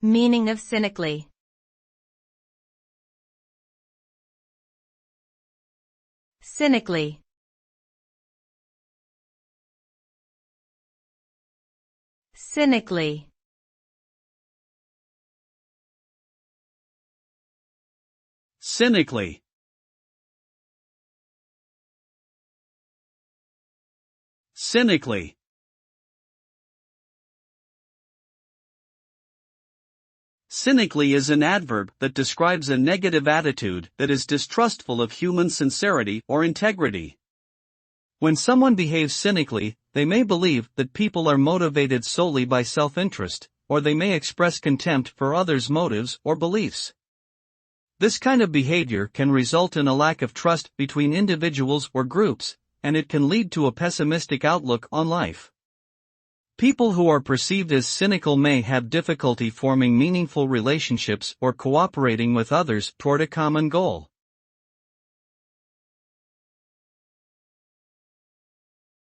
Meaning of cynically. Cynically. Cynically. Cynically. Cynically. Cynically is an adverb that describes a negative attitude that is distrustful of human sincerity or integrity. When someone behaves cynically, they may believe that people are motivated solely by self-interest, or they may express contempt for others' motives or beliefs. This kind of behavior can result in a lack of trust between individuals or groups, and it can lead to a pessimistic outlook on life. People who are perceived as cynical may have difficulty forming meaningful relationships or cooperating with others toward a common goal.